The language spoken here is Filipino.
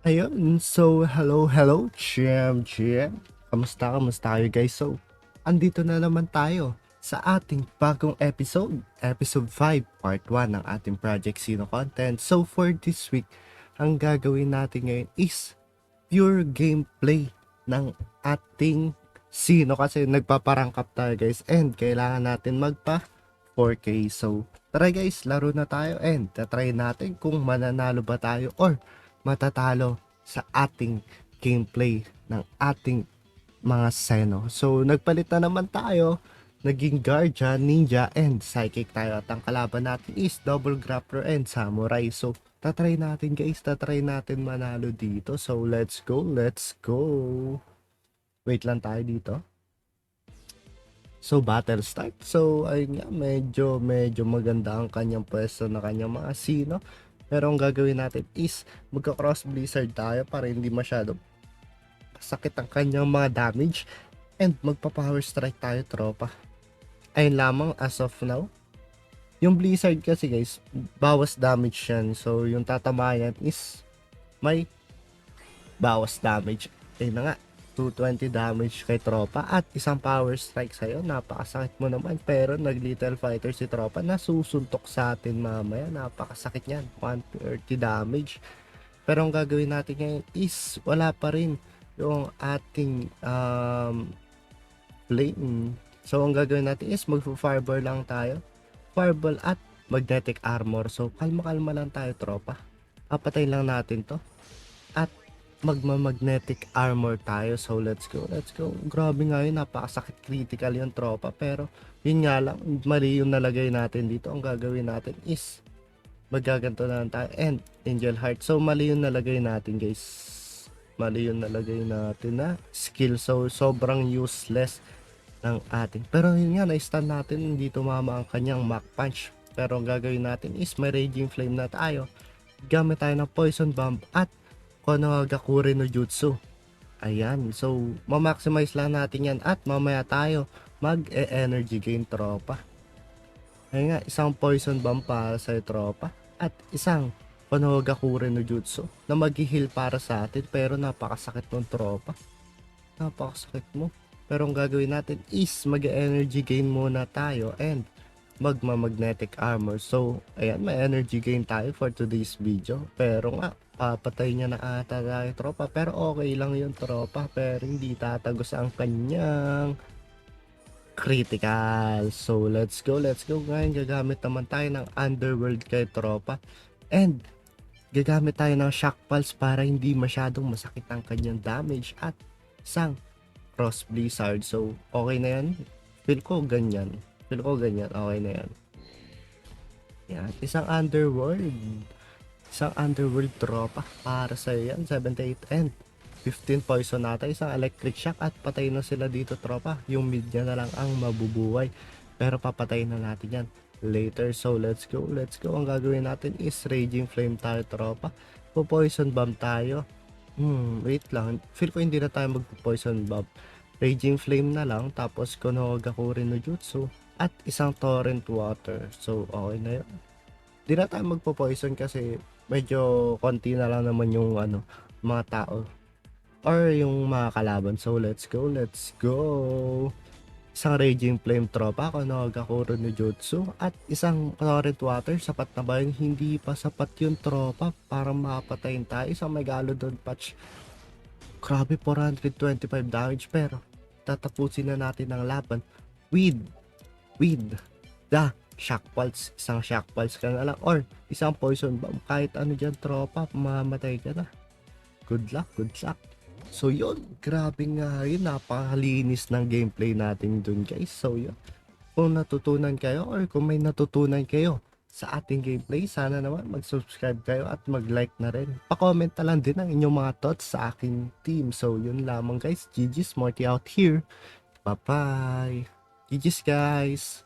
Ayun, so hello, Chiem. Kamusta kayo guys? So, andito na naman tayo sa ating bagong episode 5, part 1 ng ating Project Sino content. So, for this week, ang gagawin natin ngayon is pure gameplay ng ating Sino kasi nagpaparangkap tayo guys and kailangan natin magpa 4K. So, tara guys, laro na tayo and tatry natin kung mananalo ba tayo or matatalo sa ating gameplay ng ating mga Seno. So, nagpalit na naman tayo. Naging Guardian, Ninja, and Psychic tayo. At ang kalaban natin is Double Grappler and Samurai. So, tatry natin guys. Tatry natin manalo dito. So, let's go. Let's go. Wait lang tayo dito. So, battle start. So, ayun nga, medyo maganda ang kanyang pwesto na kanyang mga Sino. Pero ang gagawin natin is magka-cross blizzard tayo para hindi masyado sakit ang kanyang mga damage. And magpa-power strike tayo, tropa. Ayun lamang as of now. Yung blizzard kasi guys, bawas damage yan. So, yung tatamayan is may bawas damage. Ayun na nga, 220 damage kay tropa at isang power strike sa'yo. Napakasakit mo naman, pero nag little fighter si tropa na susuntok sa atin mamaya. Napakasakit niyan, 130 damage. Pero ang gagawin natin ngayon is wala pa rin yung ating flame. So ang gagawin natin is magpo-fireball lang tayo, fireball at magnetic armor. So kalma-kalma lang tayo, tropa. Papatay lang natin to at magma-magnetic armor tayo. So let's go, let's go. Grabe nga yun, napakasakit, critical yung tropa. Pero yun nga lang, mali yung nalagay natin dito. Ang gagawin natin is magaganto na lang tayo and angel heart. So mali yung nalagay natin guys, mali yung nalagay natin na skill. So sobrang useless ng ating, pero yun nga, na-stun natin, hindi tumama ang kanyang Mach Punch. Pero ang gagawin natin is may Raging Flame na tayo, gamit tayo ng Poison Bomb at Konohagakure no Jutsu. Ayan, so ma-maximize lang natin yan at mamaya tayo mag-energy gain, tropa. Ayun nga, isang Poison Bomb para sa tropa at isang Konohagakure no Jutsu na mag-heal para sa atin. Pero napakasakit ng tropa, napakasakit mo. Pero ang gagawin natin is mag-energy gain muna tayo and magma-magnetic armor. So, ayan, may energy gain tayo for today's video. Pero nga, papatay niya na ata tayo, tropa. Pero okay lang yun, tropa. Pero hindi tatagos ang kanyang critical. So, let's go, let's go. Ngayon, gagamit naman tayo ng Underworld kay tropa. And, gagamit tayo ng Shock Pulse para hindi masyadong masakit ang kanyang damage at isang Cross Blizzard. So, okay na yan. Feel ko ganyan. Okay na yan. Yan. Isang Underworld. Isang Underworld tropa. Para sa yan. 78 and 15 poison natin. Isang Electric Shock at patay na sila dito, tropa. Yung mid niya na lang ang mabubuhay. Pero papatayin na natin yan later. So, let's go. Let's go. Ang gagawin natin is Raging Flame tayo, tropa. Po-poison bomb tayo. Wait lang. Feel ko hindi na tayo mag-poison bomb. Raging Flame na lang. Tapos Konohagakure no Jutsu. At isang Torrent Water. So, okay na yun. Di na tayo magpo-poison kasi medyo konti na lang naman yung mga tao. Or yung mga kalaban. So, let's go. Let's go. Isang Raging Flame tropa, Konohagakure no Jutsu. At isang Torrent Water. Sapat na ba yun? Hindi pa sapat yung tropa para makapatayin tayo. Isang Megalodon Patch. Grabe, 425 damage. Pero tatapusin na natin ang laban with the Shock Pulse. Isang Shock Pulse ka na lang or isang Poison Bomb. Kahit ano dyan, tropa, mamatay ka na. Good luck, good luck. So yun, grabe nga yun, napakalinis ng gameplay natin dun guys. So yun, kung natutunan kayo or kung may natutunan kayo sa ating gameplay, sana naman mag-subscribe kayo at mag-like na rin. Pa-comment na lang din ang inyong mga thoughts sa aking team. So yun lamang guys, GG's, Morty out here. Bye-bye. GG's guys.